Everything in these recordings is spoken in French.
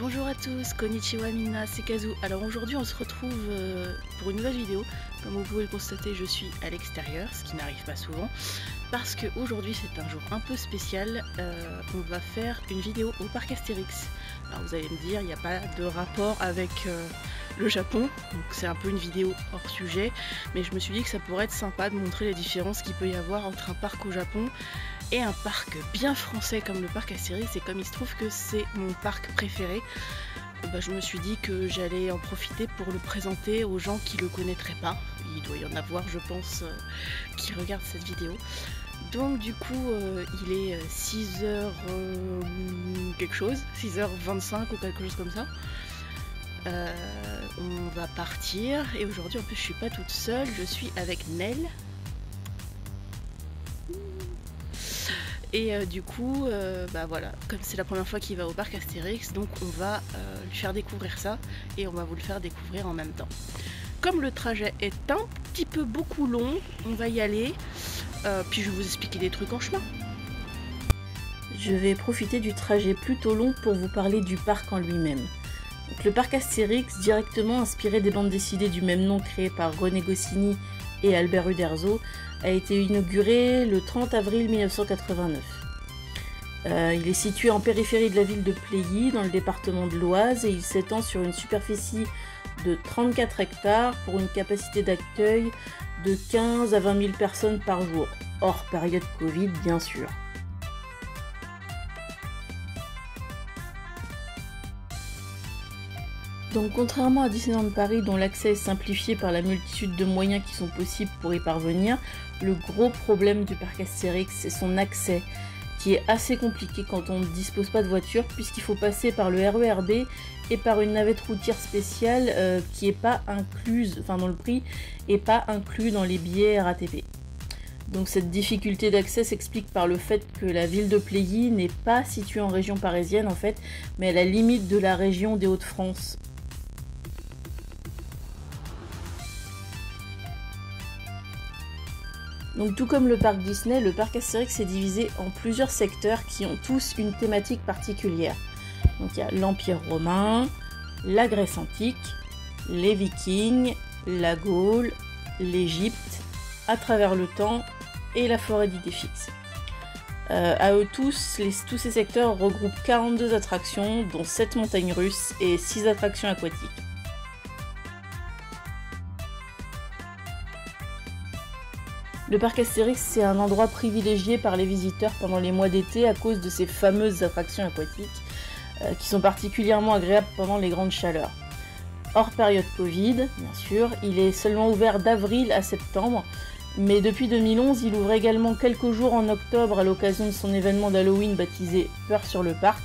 Bonjour à tous, konnichiwa minna, c'est Kazu. Alors aujourd'hui on se retrouve pour une nouvelle vidéo. Comme vous pouvez le constater, je suis à l'extérieur, ce qui n'arrive pas souvent. Parce qu'aujourd'hui c'est un jour un peu spécial, on va faire une vidéo au parc Astérix. Alors vous allez me dire, il n'y a pas de rapport avec le Japon, donc c'est un peu une vidéo hors sujet. Mais je me suis dit que ça pourrait être sympa de montrer les différences qu'il peut y avoir entre un parc au Japon et un parc bien français comme le parc Astérix. Et comme il se trouve que c'est mon parc préféré, je me suis dit que j'allais en profiter pour le présenter aux gens qui le connaîtraient pas. Il doit y en avoir, je pense, qui regardent cette vidéo. Donc du coup il est 6h quelque chose, 6h25 ou quelque chose comme ça. On va partir et aujourd'hui en plus je suis pas toute seule, je suis avec Nel. Et du coup, voilà, comme c'est la première fois qu'il va au parc Astérix, donc on va lui faire découvrir ça et on va vous le faire découvrir en même temps. Comme le trajet est un petit peu beaucoup long, on va y aller, puis je vais vous expliquer des trucs en chemin. Je vais profiter du trajet plutôt long pour vous parler du parc en lui-même. Le parc Astérix, directement inspiré des bandes dessinées du même nom créées par René Goscinny et Albert Uderzo, a été inauguré le 30 avril 1989. Il est situé en périphérie de la ville de Plégy, dans le département de l'Oise, et il s'étend sur une superficie de 34 hectares pour une capacité d'accueil de 15 à 20 000 personnes par jour, hors période Covid bien sûr. Donc contrairement à Disneyland Paris dont l'accès est simplifié par la multitude de moyens qui sont possibles pour y parvenir, le gros problème du parc Astérix c'est son accès qui est assez compliqué quand on ne dispose pas de voiture puisqu'il faut passer par le RER B et par une navette routière spéciale qui n'est pas incluse, dans le prix et pas inclus dans les billets RATP. Donc cette difficulté d'accès s'explique par le fait que la ville de Plégy n'est pas située en région parisienne en fait, mais à la limite de la région des Hauts-de-France. Donc tout comme le parc Disney, le parc Astérix est divisé en plusieurs secteurs qui ont tous une thématique particulière. Donc il y a l'Empire romain, la Grèce antique, les Vikings, la Gaule, l'Égypte, à travers le temps et la forêt d'Idéfix. À eux tous ces secteurs regroupent 42 attractions, dont 7 montagnes russes et 6 attractions aquatiques. Le parc Astérix, c'est un endroit privilégié par les visiteurs pendant les mois d'été à cause de ces fameuses attractions aquatiques qui sont particulièrement agréables pendant les grandes chaleurs. Hors période Covid, bien sûr, il est seulement ouvert d'avril à septembre, mais depuis 2011, il ouvre également quelques jours en octobre à l'occasion de son événement d'Halloween baptisé Peur sur le parc,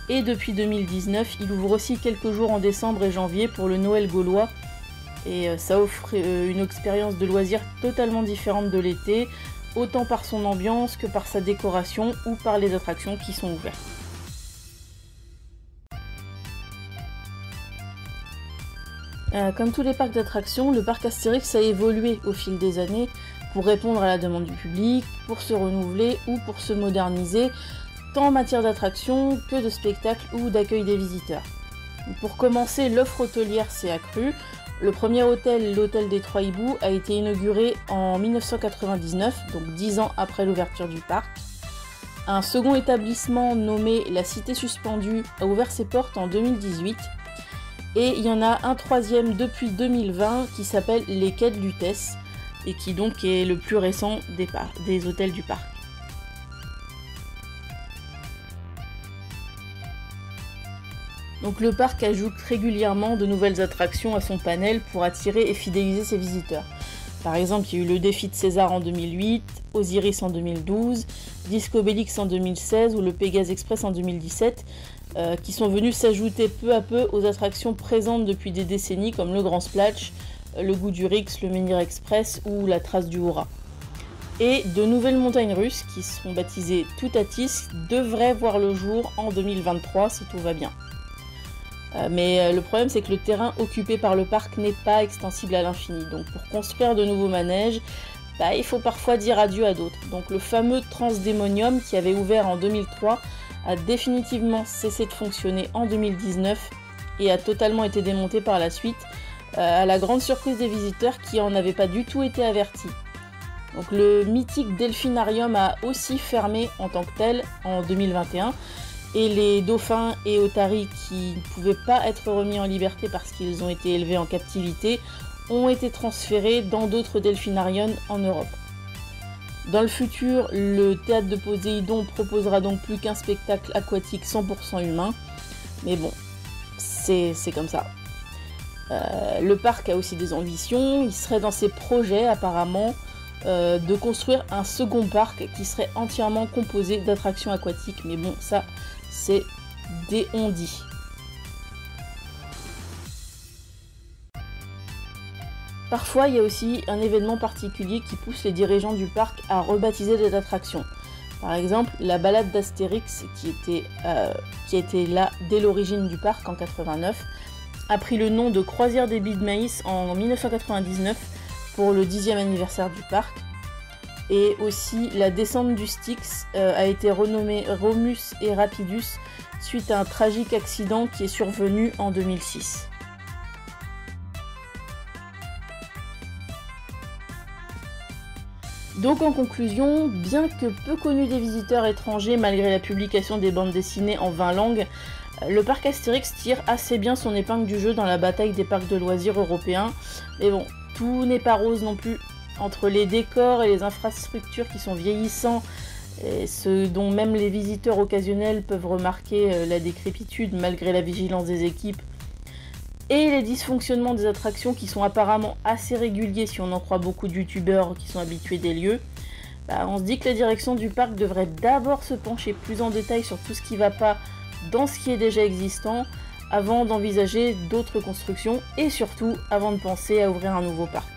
et depuis 2019, il ouvre aussi quelques jours en décembre et janvier pour le Noël gaulois. Et ça offre une expérience de loisirs totalement différente de l'été, autant par son ambiance que par sa décoration ou par les attractions qui sont ouvertes. Comme tous les parcs d'attractions, le parc Astérix a évolué au fil des années pour répondre à la demande du public, pour se renouveler ou pour se moderniser, tant en matière d'attractions que de spectacles ou d'accueil des visiteurs. Pour commencer, l'offre hôtelière s'est accrue. Le premier hôtel, l'hôtel des Trois Hiboux, a été inauguré en 1999, donc 10 ans après l'ouverture du parc. Un second établissement nommé la Cité Suspendue a ouvert ses portes en 2018. Et il y en a un troisième depuis 2020 qui s'appelle les Quais de Lutèce et qui donc est le plus récent des hôtels du parc. Donc le parc ajoute régulièrement de nouvelles attractions à son panel pour attirer et fidéliser ses visiteurs. Par exemple, il y a eu le défi de César en 2008, Osiris en 2012, Disco Bellix en 2016 ou le Pégase Express en 2017, qui sont venus s'ajouter peu à peu aux attractions présentes depuis des décennies comme le Grand Splash, le Goût du Rix, le Menhir Express ou la Trace du Hura. Et de nouvelles montagnes russes qui seront baptisées Toutatis devraient voir le jour en 2023 si tout va bien. Mais le problème c'est que le terrain occupé par le parc n'est pas extensible à l'infini. Donc pour construire de nouveaux manèges, il faut parfois dire adieu à d'autres. Donc le fameux Transdémonium qui avait ouvert en 2003 a définitivement cessé de fonctionner en 2019 et a totalement été démonté par la suite, à la grande surprise des visiteurs qui en avaient pas du tout été avertis. Donc le mythique delphinarium a aussi fermé en tant que tel en 2021 et les dauphins et otaries qui ne pouvaient pas être remis en liberté parce qu'ils ont été élevés en captivité ont été transférés dans d'autres delphinariums en Europe. Dans le futur, le théâtre de Poséidon proposera donc plus qu'un spectacle aquatique 100% humain, mais bon, c'est comme ça. Le parc a aussi des ambitions, il serait dans ses projets apparemment de construire un second parc qui serait entièrement composé d'attractions aquatiques, mais bon, ça c'est des on-dit. Parfois, il y a aussi un événement particulier qui pousse les dirigeants du parc à rebaptiser des attractions. Par exemple, la balade d'Astérix, qui était là dès l'origine du parc en 89, a pris le nom de Croisière des billes de maïs en 1999 pour le 10e anniversaire du parc. Et aussi, la descente du Styx a été renommée Romus et Rapidus suite à un tragique accident qui est survenu en 2006. Donc en conclusion, bien que peu connu des visiteurs étrangers malgré la publication des bandes dessinées en 20 langues, le parc Astérix tire assez bien son épingle du jeu dans la bataille des parcs de loisirs européens. Mais bon, tout n'est pas rose non plus. Entre les décors et les infrastructures qui sont vieillissants, et ce dont même les visiteurs occasionnels peuvent remarquer la décrépitude malgré la vigilance des équipes, et les dysfonctionnements des attractions qui sont apparemment assez réguliers si on en croit beaucoup de youtubeurs qui sont habitués des lieux, on se dit que la direction du parc devrait d'abord se pencher plus en détail sur tout ce qui ne va pas dans ce qui est déjà existant avant d'envisager d'autres constructions et surtout avant de penser à ouvrir un nouveau parc.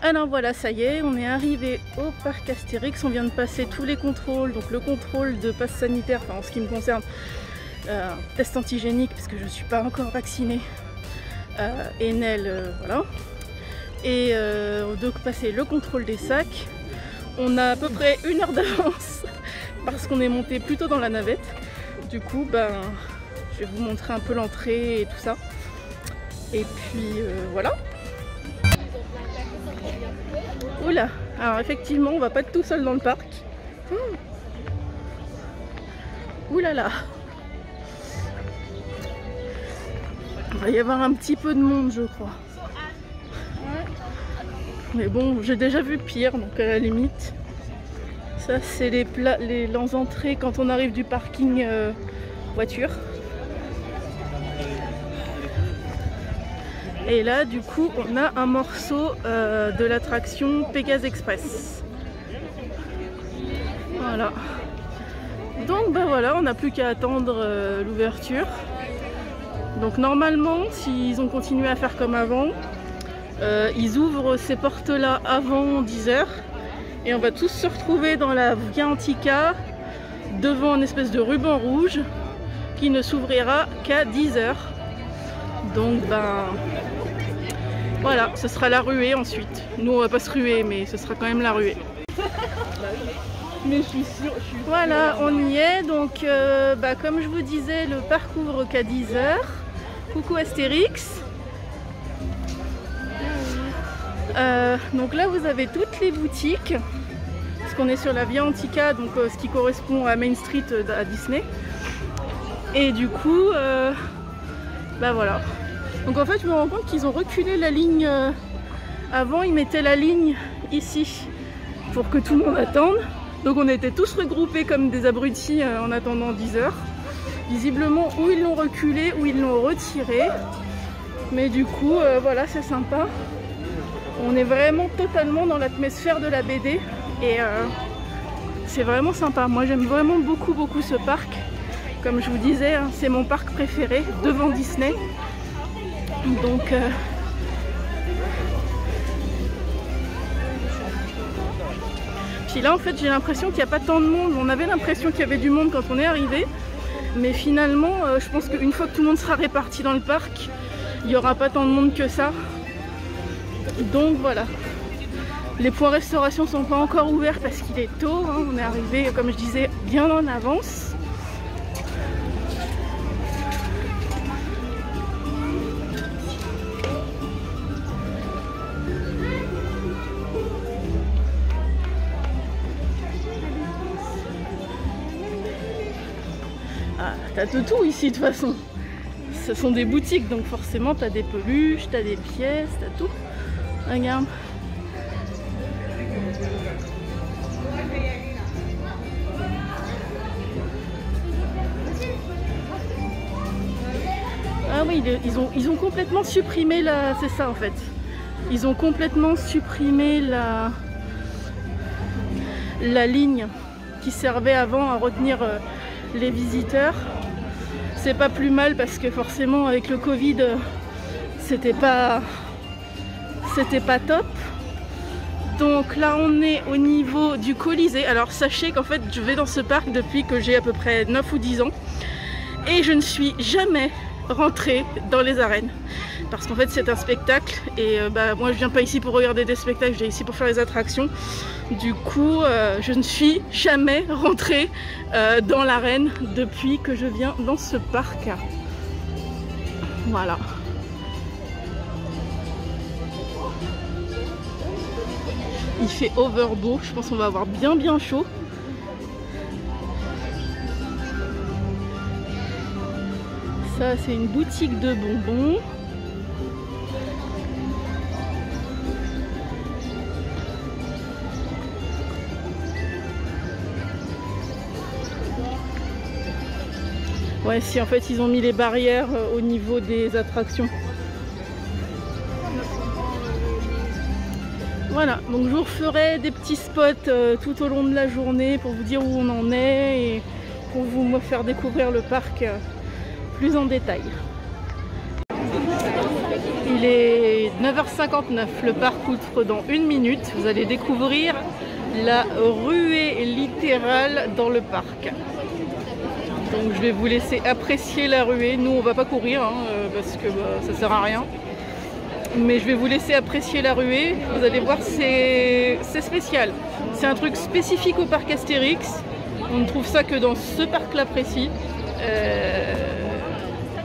Alors voilà, ça y est, on est arrivé au parc Astérix. On vient de passer tous les contrôles, donc le contrôle de passe sanitaire, enfin en ce qui me concerne, test antigénique parce que je ne suis pas encore vaccinée, Enel, voilà. Et donc passer le contrôle des sacs. On a à peu près 1 heure d'avance parce qu'on est monté plus tôt dans la navette. Du coup, ben, je vais vous montrer un peu l'entrée et tout ça. Et puis voilà. Oula, alors effectivement on va pas être tout seul dans le parc. Oula là. Il va y avoir un petit peu de monde je crois. Mais bon, j'ai déjà vu pire, donc à la limite. Ça c'est les entrées quand on arrive du parking voiture. Et là, du coup, on a un morceau de l'attraction Pégase Express. Voilà. Donc, ben voilà, on n'a plus qu'à attendre l'ouverture. Donc, normalement, s'ils ont continué à faire comme avant, ils ouvrent ces portes-là avant 10 h. Et on va tous se retrouver dans la Via Antica, devant une espèce de ruban rouge qui ne s'ouvrira qu'à 10 h. Donc, ben... voilà, ce sera la ruée ensuite. Nous on va pas se ruer, mais ce sera quand même la ruée. Mais je suis sûre. Voilà, on y est. Donc, bah, comme je vous disais, le parc ouvre qu'à 10 h. Coucou Astérix. Donc là, vous avez toutes les boutiques. Parce qu'on est sur la Via Antica, donc ce qui correspond à Main Street à Disney. Et du coup, bah voilà. Donc en fait je me rends compte qu'ils ont reculé la ligne, avant ils mettaient la ligne ici pour que tout le monde attende. Donc on était tous regroupés comme des abrutis en attendant 10 h. Visiblement ou ils l'ont reculé ou ils l'ont retiré. Mais du coup voilà, c'est sympa. On est vraiment totalement dans l'atmosphère de la BD et c'est vraiment sympa. Moi j'aime vraiment beaucoup ce parc. Comme je vous disais, hein, c'est mon parc préféré devant Disney. Donc puis là en fait j'ai l'impression qu'il n'y a pas tant de monde. On avait l'impression qu'il y avait du monde quand on est arrivé, mais finalement je pense qu'une fois que tout le monde sera réparti dans le parc, il n'y aura pas tant de monde que ça. Donc voilà, les points restauration sont pas encore ouverts parce qu'il est tôt, hein. On est arrivé comme je disais bien en avance. Ah, t'as de tout ici de toute façon. Ce sont des boutiques donc forcément t'as des peluches, t'as des pièces, t'as tout. Regarde. Ah oui, ils ont complètement supprimé la... C'est ça en fait. Ils ont complètement supprimé la ligne qui servait avant à retenir les visiteurs. C'est pas plus mal parce que forcément avec le Covid c'était pas top. Donc là on est au niveau du Colisée. Alors sachez qu'en fait je vais dans ce parc depuis que j'ai à peu près 9 ou 10 ans et je ne suis jamais rentrée dans les arènes parce qu'en fait c'est un spectacle et bah, moi je viens pas ici pour regarder des spectacles, je viens ici pour faire les attractions. Du coup je ne suis jamais rentrée dans l'arène depuis que je viens dans ce parc. Voilà. Il fait over beau, je pense qu'on va avoir bien chaud. Ça c'est une boutique de bonbons. Ouais, si en fait ils ont mis les barrières au niveau des attractions. Voilà, donc je vous referai des petits spots tout au long de la journée pour vous dire où on en est et pour vous faire découvrir le parc plus en détail. Il Il est 9h59, le parc ouvre dans 1 minute. Vous allez découvrir la ruée littérale dans le parc. Donc je vais vous laisser apprécier la ruée. Nous on va pas courir hein, parce que ça sert à rien. Mais je vais vous laisser apprécier la ruée. Vous allez voir, c'est spécial. C'est un truc spécifique au parc Astérix. On ne trouve ça que dans ce parc-là précis.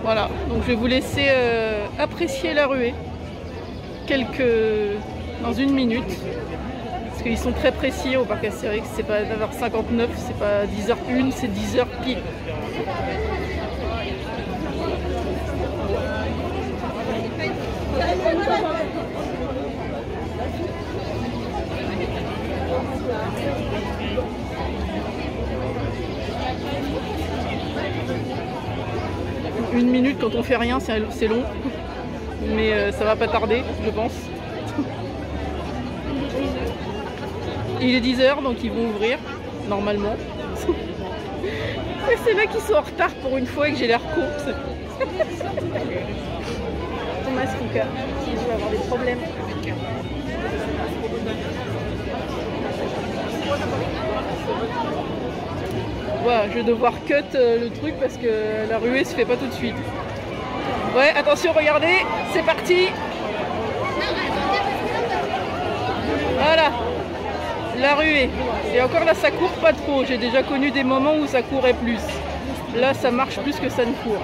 Voilà, donc je vais vous laisser apprécier la ruée dans 1 minute. Parce qu'ils sont très précis au parc Astérix. C'est pas 9h59, c'est pas 10h01, c'est 10h pile. Une minute quand on fait rien, c'est long, mais ça va pas tarder, je pense. Il est 10h, donc ils vont ouvrir, normalement. C'est là qu'ils sont en retard pour une fois et que j'ai l'air con. Ton masque, Lucas, je vais avoir des problèmes. Voilà, je vais devoir cut le truc parce que la ruée se fait pas tout de suite. Ouais, attention, regardez, c'est parti. Voilà, la ruée. Et encore là, ça court pas trop. J'ai déjà connu des moments où ça courait plus. Là, ça marche plus que ça ne court.